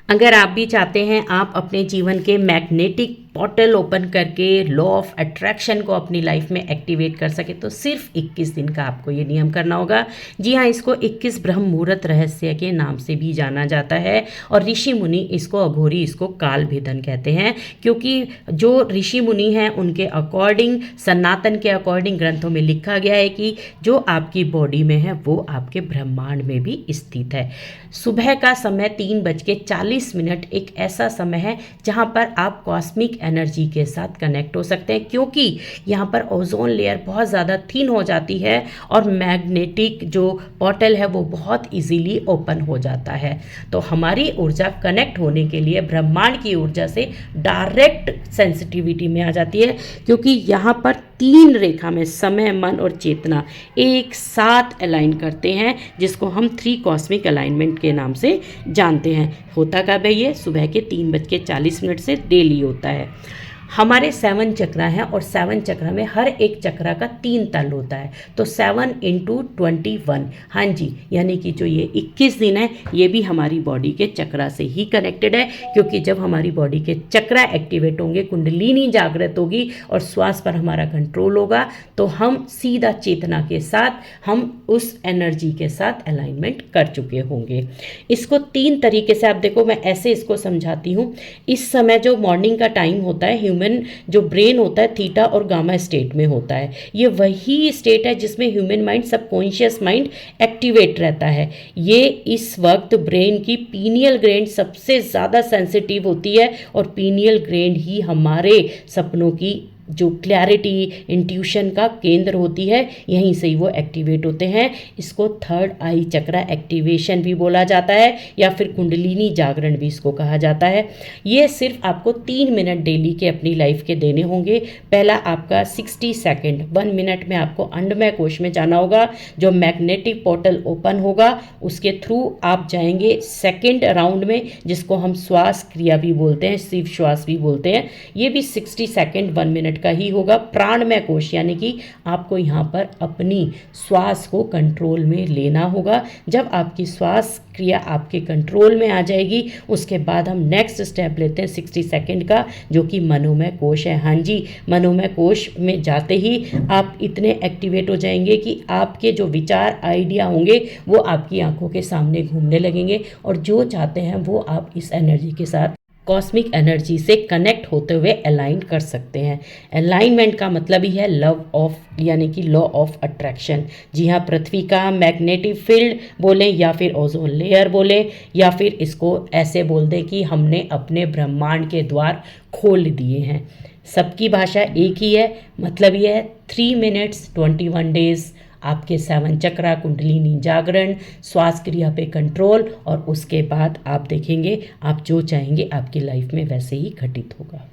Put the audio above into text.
अगर आप भी चाहते हैं आप अपने जीवन के मैग्नेटिक पोर्टल ओपन करके लॉ ऑफ अट्रैक्शन को अपनी लाइफ में एक्टिवेट कर सके तो सिर्फ 21 दिन का आपको ये नियम करना होगा। जी हाँ, इसको 21 ब्रह्म मुहूर्त रहस्य के नाम से भी जाना जाता है और ऋषि मुनि इसको अघोरी, इसको काल भेदन कहते हैं, क्योंकि जो ऋषि मुनि हैं उनके अकॉर्डिंग, सनातन के अकॉर्डिंग ग्रंथों में लिखा गया है कि जो आपकी बॉडी में है वो आपके ब्रह्मांड में भी स्थित है। सुबह का समय 3:40 एक ऐसा समय है जहाँ पर आप कॉस्मिक एनर्जी के साथ कनेक्ट हो सकते हैं, क्योंकि यहाँ पर ओजोन लेयर बहुत ज़्यादा थिन हो जाती है और मैग्नेटिक जो पोर्टल है वो बहुत इजीली ओपन हो जाता है। तो हमारी ऊर्जा कनेक्ट होने के लिए ब्रह्मांड की ऊर्जा से डायरेक्ट सेंसिटिविटी में आ जाती है, क्योंकि यहाँ पर 3 रेखा में समय, मन और चेतना एक साथ अलाइन करते हैं, जिसको हम 3 कॉस्मिक अलाइनमेंट के नाम से जानते हैं। होता कब है ये? सुबह के 3:40 से डेली होता है। हमारे 7 चक्रा हैं और 7 चक्रा में हर एक चक्रा का 3 तल होता है, तो 7 × 21, हाँ जी, यानी कि जो ये 21 दिन है ये भी हमारी बॉडी के चक्रा से ही कनेक्टेड है, क्योंकि जब हमारी बॉडी के चक्रा एक्टिवेट होंगे, कुंडलिनी जागृत होगी और श्वास पर हमारा कंट्रोल होगा, तो हम सीधा चेतना के साथ हम उस एनर्जी के साथ अलाइनमेंट कर चुके होंगे। इसको 3 तरीके से आप देखो, मैं ऐसे इसको समझाती हूँ। इस समय जो मॉर्निंग का टाइम होता है, ह्यूमन जो ब्रेन होता है थीटा और गामा स्टेट में होता है। ये वही स्टेट है जिसमें human mind, subconscious mind activate रहता है। ये इस वक्त ब्रेन की पीनियल ग्लैंड सबसे ज़्यादा सेंसिटिव होती है और पीनियल ग्लैंड ही हमारे सपनों की जो क्लैरिटी, इंट्यूशन का केंद्र होती है, यहीं से ही वो एक्टिवेट होते हैं। इसको 3rd आई चक्रा एक्टिवेशन भी बोला जाता है या फिर कुंडलिनी जागरण भी इसको कहा जाता है। ये सिर्फ आपको 3 मिनट डेली के अपनी लाइफ के देने होंगे। पहला आपका 60 सेकेंड, 1 मिनट में आपको अंडमय कोश में जाना होगा, जो मैग्नेटिक पोर्टल ओपन होगा उसके थ्रू आप जाएंगे सेकेंड राउंड में, जिसको हम श्वास क्रिया भी बोलते हैं, शिव श्वास भी बोलते हैं। ये भी 60 सेकेंड 1 मिनट का ही होगा। प्राणमय कोश, यानी कि आपको यहाँ पर अपनी श्वास को कंट्रोल में लेना होगा। जब आपकी श्वास क्रिया आपके कंट्रोल में आ जाएगी, उसके बाद हम नेक्स्ट स्टेप लेते हैं 60 सेकेंड का, जो कि मनोमय कोश है। हाँ जी, मनोमय कोश में जाते ही आप इतने एक्टिवेट हो जाएंगे कि आपके जो विचार, आइडिया होंगे वो आपकी आंखों के सामने घूमने लगेंगे और जो चाहते हैं वो आप इस एनर्जी के साथ, कॉस्मिक एनर्जी से कनेक्ट होते हुए अलाइन कर सकते हैं। अलाइनमेंट का मतलब ही है लव ऑफ, यानी कि लॉ ऑफ अट्रैक्शन। जी हाँ, पृथ्वी का मैग्नेटिक फील्ड बोलें या फिर ओजोन लेयर बोलें या फिर इसको ऐसे बोल दें कि हमने अपने ब्रह्मांड के द्वार खोल दिए हैं। सबकी भाषा एक ही है, मतलब ये है 3 मिनट्स 21 डेज आपके 7 चक्रा, कुंडलिनी जागरण, श्वास क्रिया पे कंट्रोल, और उसके बाद आप देखेंगे आप जो चाहेंगे आपकी लाइफ में वैसे ही घटित होगा।